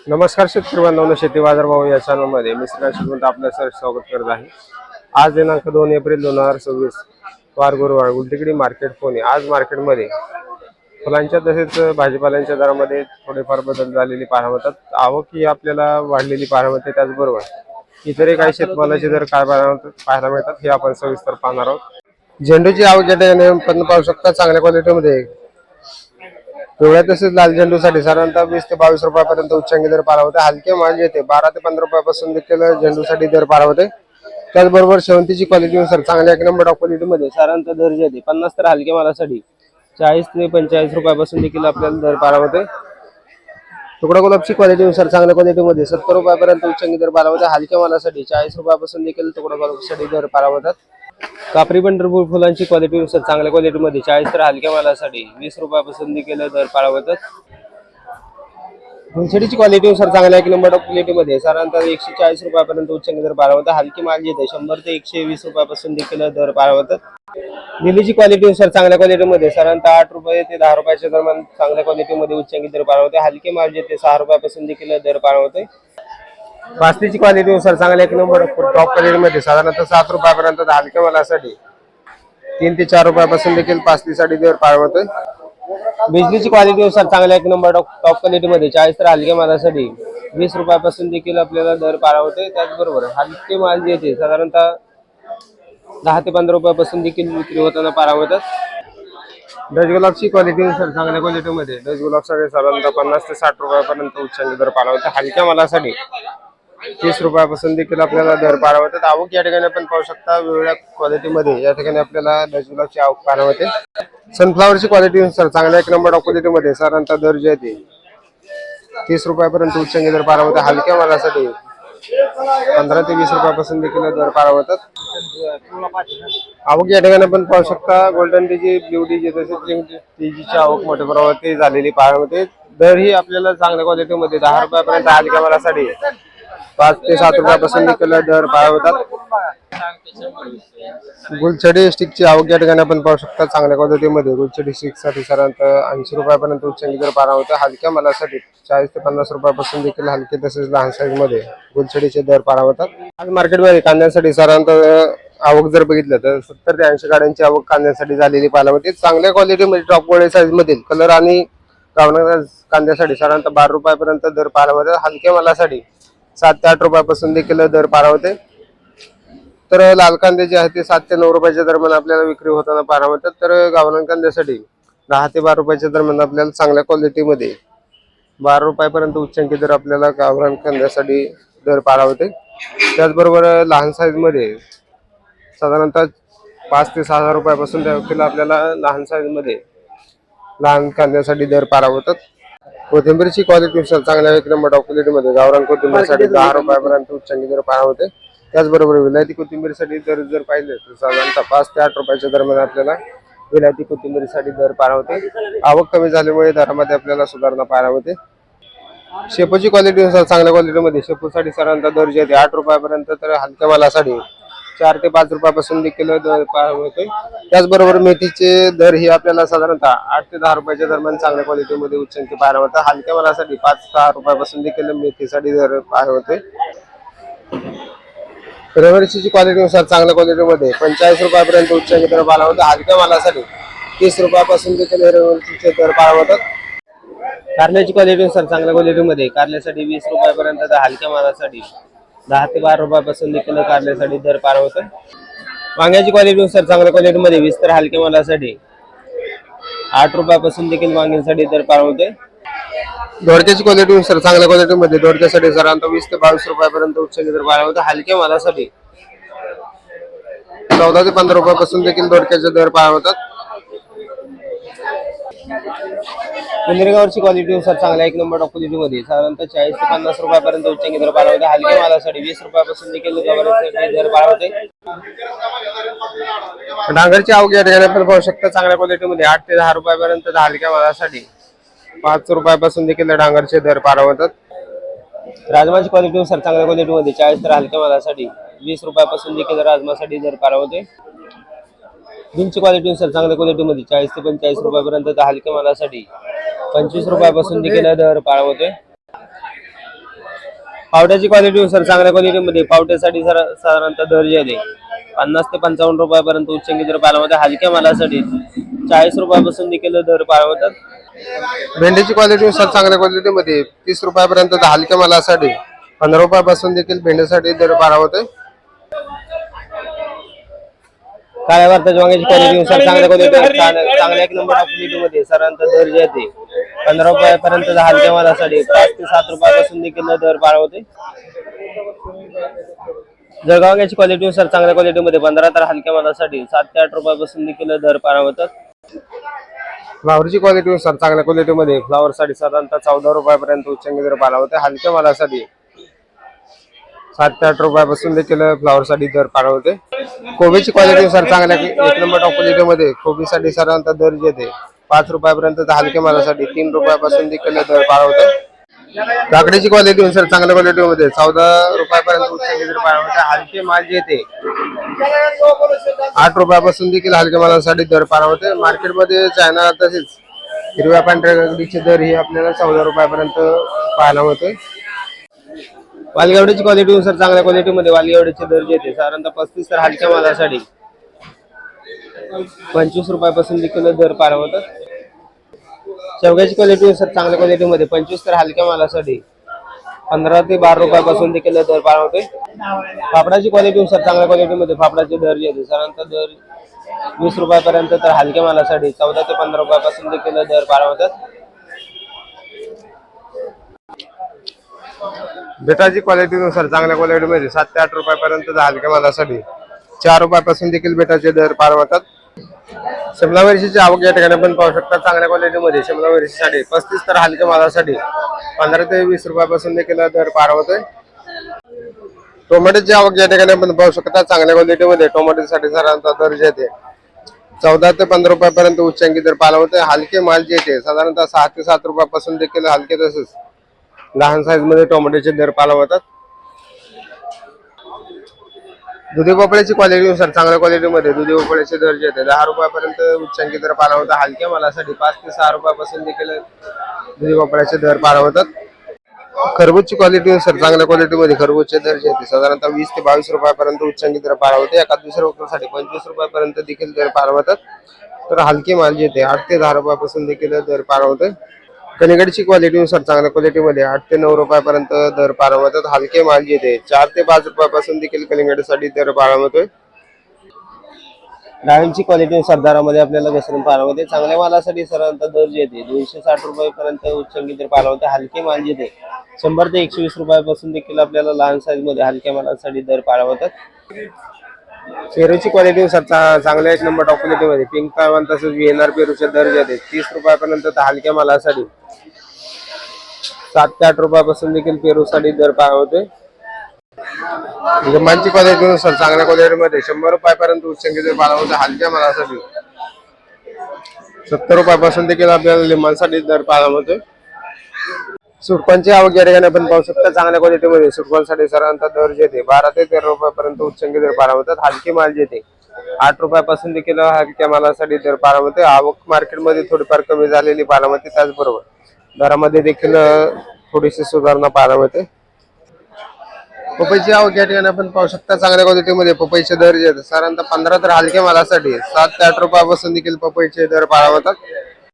नमस्कार शेतकरी बांधवांनो, शेती बाजार भाव या चॅनलमध्ये मी श्रीकांत आपलं स्वागत करत आहे। आज दिनांक 2 एप्रिल 2026 वार गुरुवार गुलटेकडी मार्केट पुणे। आज मार्केटमध्ये फुलांच्या तसेच भाजीपाल्यांच्या दरामध्ये थोडेफार बदल झालेली पाहायला मिळतात। आवक ही आपल्याला वाढलेली पाहायला मिळते, त्याचबरोबर इतरही काही शेतमालाचे दर काय पाहायला मिळतात हे आपण सविस्तर पाहणार आहोत। झेंडूची आवक या ठिकाणी आपण पाहू शकता चांगल्या क्वालिटीमध्ये पिवळ्या तसेच लाल झेंडूसाठी साधारणतः 20 ते 22 रुपयापर्यंत उच्चांकी दर पाहायला होते। हलके माल येते 12 ते 15 रुपयापासून देखील झेंडूसाठी दर पाहायला होते। त्याचबरोबर शेवंतीची क्वालिटीनुसार चांगल्या एक नंबर ऑफ क्वालिटीमध्ये साधारणतः दर जे येते 50 तर हलके मालासाठी 40 ते 45 रुपयापासून देखील आपल्याला दर पाहायला होते। तुकडा गुलाबची क्वालिटीनुसार चांगल्या क्वालिटीमध्ये 70 रुपयापर्यंत उच्चांकी दर पाहायला होते। हलक्या मालासाठी 40 रुपयापासून देखील तुकडा गुलाबसाठी दर पाहायला होतात। कापरी पंढरपूर फुलांची क्वालिटीनुसार चांगल्या क्वालिटीमध्ये 40 तर हलक्या मालासाठी 20 रुपयापासून देखील दर पाहायला होतात। गुलछडीची क्वालिटीनुसार चांगल्या एक नंबर क्वालिटीमध्ये साधारणतः 140 रुपयापर्यंत उच्चांकी दर पाहायला होता। हलकी माल येते 100 ते 120 रुपयापासून देखील दर पाहायला होतात। लिलीची क्वालिटीनुसार चांगल्या क्वालिटीमध्ये साधारणतः 8 रुपये ते 10 रुपयाच्या दरम्यान चांगल्या क्वालिटीमध्ये उच्चांकी दर पाहायला होते। हलकी माल येते 6 रुपयापासून देखील दर पाहायला होते। पास्तीची क्वालिटीनुसार चांगल्या एक नंबर टॉप क्वालिटीमध्ये साधारणतः 7 रुपयापर्यंत हलक्या मालासाठी 3 ते 4 रुपयापासून देखील पास्तीसाठी दर पाहायला होते। बिजलीची क्वालिटीनुसार चांगल्या एक नंबर टॉप क्वालिटीमध्ये 40 तर हलक्या मालासाठी 20 रुपयापासून देखील आपल्याला दर पाहायला होते। त्याचबरोबर हलके माल जे येते साधारणतः 10 ते 15 रुपयापासून देखील विक्री होताना पाहायला होतात। डच गुलाबची क्वालिटीनुसार चांगल्या क्वालिटीमध्ये डच गुलाबसाठी साधारणतः 50 ते 60 रुपयापर्यंत उच्चांकी दर पाहायला होता। हलक्या मालासाठी 30 रुपयापासून देखील आपल्याला दर पाहायला होतात। आवक या ठिकाणी आपण पाहू शकता वेगवेगळ्या क्वालिटीमध्ये या ठिकाणी आपल्याला डच गुलाबची आवक पाहायला होते। सनफ्लावरची क्वालिटीनुसार चांगल्या एक नंबर क्वालिटीमध्ये साधारणतः दर जे आहे 30 रुपयापर्यंत उच्चांकी दर पाहायला होता। हलक्या मालासाठी 15 ते 20 रुपयापासून देखील दर पाहायला होतात। आवक या ठिकाणी आपण पाहू शकता गोल्डन डीजी, ब्ल्यू डीजी तसेच डीजीची आवक मोठ्या प्रमाणात झालेली पाहायला होते। दर ही आपल्याला चांगल्या क्वालिटीमध्ये 10 रुपयापर्यंत हलक्या मालासाठी 5 ते 7 रुपयापासून देखील दर पाहायला होतात। गुलछडी स्टिकची आवक या ठिकाणी आपण पाहू शकता चांगल्या क्वालिटीमध्ये गुलछडी स्टिकसाठी साधारणतः 80 रुपयापर्यंत उच्चांकी दर पाहायला होता। हलक्या मालासाठी 40 ते 50 रुपयापासून देखील हलके तसेच लहान साईज मध्ये गुलछडीचे दर पाहायला होतात। आज मार्केटमध्ये कांद्यासाठी साधारणतः आवक जर बघितलं तर 70 ते 80 गाड्यांची आवक कांद्यासाठी झालेली पाहायला मिळते। चांगल्या क्वालिटीमध्ये टॉप क्वालिटी साईज मधील कलर आणि गावरान कांद्यासाठी साधारणतः 12 रुपयापर्यंत दर पाहायला होतात। हलक्या मालासाठी 7 ते 8 रुपयापासून देखील दर पाहायला होते। तर लाल कांदे जे आहेत ते 7 ते 9 रुपयाच्या दरम्यान आपल्याला विक्री होताना पाहायला मिळतात। तर गावरान कांद्यासाठी 10 ते 12 रुपयाच्या दरम्यान आपल्याला चांगल्या क्वालिटीमध्ये 12 रुपयापर्यंत उच्चांकी दर आपल्याला गावरान कांद्यासाठी दर पाहायला होते। त्याचबरोबर लहान साईज मध्ये साधारणतः 5 ते 6 रुपयापासून देखील आपल्याला लहान साईज मध्ये लहान कांद्यासाठी दर पाहायला होतात। कोथिंबीरची क्वालिटीनुसार चांगल्या एक नंबर टॉप क्वालिटीमध्ये गावरान कोथिंबीरसाठी 10 रुपयापर्यंत उच्चांकी दर पाहायला होते। त्याचबरोबर विलायती कोथिंबीरसाठी दर जर पाहिले तर साधारणतः 5 ते 8 रुपयाच्या दरम्यान आपल्याला विलायती कोथिंबीरसाठी दर पाहायला होते। आवक कमी झाल्यामुळे दरामध्ये आपल्याला सुधारणा पाहायला होते। शेपूची क्वालिटीनुसार चांगल्या क्वालिटीमध्ये शेपूसाठी साधारणतः दर जे 8 रुपयापर्यंत तर हलक्या मालासाठी 4 ते 5 रुपयापासून देखील दर पाहायला होते। त्याचबरोबर मेथीचे दर ही आपल्याला साधारणतः 8 ते 10 रुपयाच्या दरम्यान चांगल्या क्वालिटीमध्ये उच्चांकी पाहायला होता। हलक्या मालासाठी 5 ते 6 रुपयापासून देखील मेथीसाठी दर पाहायला होते। रबरची क्वालिटीनुसार चांगल्या क्वालिटीमध्ये 45 रुपयापर्यंत उच्चांकी दर पाहायला होता। हलक्या मालासाठी 30 रुपयापासून देखील रबरचे दर पाहायला होतात। कारल्याची क्वालिटीनुसार चांगल्या क्वालिटीमध्ये कारल्यासाठी 20 रुपयापर्यंत तर हलक्या मालासाठी 10 ते 12 रुपयापासून देखील कारल्यासाठी दर पाहायला होता। वांग्याची क्वालिटीनुसार चांगल्या क्वालिटीमध्ये 20 तर हलक्या मालासाठी 8 रुपयापासून देखील वांग्यांसाठी दर पाहायला होते। दोडक्याची क्वालिटीनुसार चांगल्या क्वालिटीमध्ये दोडक्यासाठी साधारणतः 20 ते 22 रुपयापर्यंत उच्चांकी दर पाहायला होता। हलक्या मालासाठी 14 ते 15 रुपयापासून देखील दोडक्याचे दर पाहायला होतात। पुंदरेगावची क्वालिटीनुसार चांगल्या एक नंबर टॉप क्वालिटीमध्ये साधारणतः 40 ते 50 रुपयापर्यंत उच्चांकी दर पाहायला होता। हलक्या मालासाठी 20 रुपयापासून देखील दर पाहायला होते। डांगरची आवक या ठिकाणी आपण पाहू शकता चांगल्या क्वालिटीमध्ये 8 ते 10 रुपयापर्यंत हलक्या मालासाठी 5 रुपयापासून देखील डांगरचे दर पाहायला होतात। राजमाची क्वालिटीनुसार चांगल्या क्वालिटीमध्ये 40 तर हलक्या मालासाठी 20 रुपयापासून देखील राजमासाठी दर पाहायला होते। बीनची क्वालिटीनुसार चांगल्या क्वालिटीमध्ये 40 ते 45 रुपयापर्यंत हलक्या मालासाठी 25 रुपयापासून देखील दर पाहायला होते। पावट्याची क्वालिटीनुसार चांगल्या क्वालिटीमध्ये पावट्यासाठी साधारणतः दर जे आहे 50 ते 55 रुपयापर्यंत उच्चंगी दर पाहायला मिळतात. हलक्या मालासाठी 40 रुपयापासून देखील दर पाहायला मिळतात. भेंडीची क्वालिटीनुसार चांगल्या क्वालिटीमध्ये 30 रुपयापर्यंत तर हलक्या मालासाठी 15 रुपयापासून देखील भेंडीसाठी दर पाहायला होते. काळ्या भारताच्या वांग्याची क्वालिटीनुसार चांगल्या एक नंबर क्वालिटीमध्ये साधारणतः दर जे आहे 15 रुपयापर्यंत हलक्या मालासाठी 5 ते 7 रुपयापासून देखील दर पाहायला होते. जळगाव वांग्याची क्वालिटीनुसार चांगल्या क्वालिटीमध्ये 15 तर हलक्या मालासाठी 7 ते 8 रुपयापासून देखील दर पाहायला होतात. फ्लावरची क्वालिटीनुसार चांगल्या क्वालिटीमध्ये फ्लावरसाठी साधारणतः 14 रुपयापर्यंत उच्चंगी दर पाहायला होते. हलक्या मालासाठी 7 ते 8 रुपयापासून देखील फ्लावरसाठी दर पाहायला होते. कोबीची क्वालिटीनुसार चांगल्या एक नंबर टॉप क्वालिटीमध्ये कोबीसाठी साधारणतः दर जे ते 5 रुपयापर्यंत तर हलक्या मालासाठी 3 रुपयापासून देखील दर पाहायला होते. काकडीची क्वालिटीनुसार चांगल्या क्वालिटीमध्ये 14 रुपयापर्यंत उच्चंगी दर पाहायला होते. हलके माल जे ते 8 रुपयापासून देखील हलक्या मालासाठी दर पाहायला होते. मार्केटमध्ये चायना तसेच हिरव्या पांढऱ्या काकडीचे दर हे आपल्याला 14 रुपयापर्यंत पाहायला होते. वालगेवड्याची क्वालिटीनुसार चांगल्या क्वालिटीमध्ये वालगेवड्याचे दर जे ते साधारणतः 35 तर हलक्या मालासाठी 25 रुपयापासून देखील दर पाहायला होतात. शेवग्याची क्वालिटीनुसार चांगल्या क्वालिटीमध्ये 25 तर हलक्या मालासाठी 15 ते 12 रुपयापासून देखील दर पाहायला होते. फापडाची क्वालिटीनुसार चांगल्या क्वालिटीमध्ये फापडाचे दर जे साधारणतः दर 20 रुपयापर्यंत तर हलक्या मालासाठी 14 ते 15 रुपयापासून देखील दर पाहायला होतात. बेटाची क्वालिटीनुसार चांगल्या क्वालिटीमध्ये 7 ते 8 रुपयापर्यंत हलक्या मालासाठी 4 रुपयापासून देखील बेटाचे दर पाहायला होतात. शिमला मिरचीची आवक या ठिकाणी आपण पाहू शकता. चांगल्या क्वालिटीमध्ये शिमला मिरचीसाठी 35 तर हलक्या मालासाठी 15 ते 20 रुपयापासून देखील दर पाहायला होतोय. टोमॅटोची आवक या ठिकाणी आपण पाहू शकता. चांगल्या क्वालिटीमध्ये टोमॅटोसाठी साधारणतः दर जे ते 14 ते 15 रुपयापर्यंत उच्चांकी दर पाहायला होते. हलके माल जे ते साधारणतः 6 ते 7 रुपयापासून देखील हलके तसेच लहान साईज मध्ये टोमॅटोचे दर पाहायला होतात. दुधी भोपळ्याची क्वालिटीनुसार चांगल्या क्वालिटीमध्ये दुधी भोपळ्याचे दर जे 10 रुपयापर्यंत उच्चांकी दर पाहायला होता. हलक्या मालासाठी 5 ते 6 रुपयापासून देखील दुधी भोपळ्याचे दर पाहायला होतात. खरबूजची क्वालिटीनुसार चांगल्या क्वालिटीमध्ये खरबूजचे दर जे साधारणतः 20 ते 22 रुपयापर्यंत उच्चांकी दर पाहायला होते. एका दुसऱ्या वक्रासाठी 25 रुपयापर्यंत देखील दर पाहायला होतात. तर हलके माल जे 8 ते 10 रुपयापासून देखील दर पाहायला होते. कलिंगडची क्वालिटीनुसार चांगल्या क्वालिटीमध्ये 8 ते 9 रुपयापर्यंत दर पाहायला होतात. हलके माल जे 4 ते 5 रुपयापासून देखील कलिंगडसाठी दर पाहायला होतोय. डाळिंबची क्वालिटीनुसार दरामध्ये आपल्याला घसरण पाहायला होते. चांगल्या मालासाठी साधारणतः दर जे 260 रुपयापर्यंत उच्चंगी दर पाहायला होते. हलके माल जे 100 ते 120 रुपयापासून देखील आपल्याला लहान साईज मध्ये हलक्या मालासाठी दर पाहायला होतात. पेरूची क्वालिटीनुसार चांगल्या एक नंबर टॉप क्वालिटीमध्ये पिंक पायवान तसेच व्हीएनआर पेरूचे दर जे 30 रुपयापर्यंत हलक्या मालासाठी 7 ते 8 रुपयापासून देखील पेरूसाठी दर पाहायला होते. लिंबांची क्वालिटीनुसार चांगल्या क्वालिटीमध्ये 100 रुपयापर्यंत उच्चांकी दर पाहायला होते. हलक्या मालासाठी 70 रुपयापासून देखील आपल्याला लिंबांसाठी दर पाहायला होते. सुटकांची आवक या ठिकाणी आपण पाहू शकता. चांगल्या क्वालिटीमध्ये सुटकांसाठी साधारणतः दर जे 12 ते 13 रुपयापर्यंत उच्चांकी दर पाहायला होतात. हलके माल जे 8 रुपयापासून देखील हलक्या मालासाठी दर पाहायला होते. आवक मार्केटमध्ये थोडीफार कमी झालेली पाहायला होते. त्याचबरोबर दरामध्ये देखील थोडीशी सुधारणा पाहायला होते. पपईची आवक या ठिकाणी आपण पाहू शकता. चांगल्या क्वालिटीमध्ये पपईचे दर जे साधारणतः 15 तर हलक्या मालासाठी 7 ते 8 रुपयापासून देखील पपईचे दर पाहायला होतात.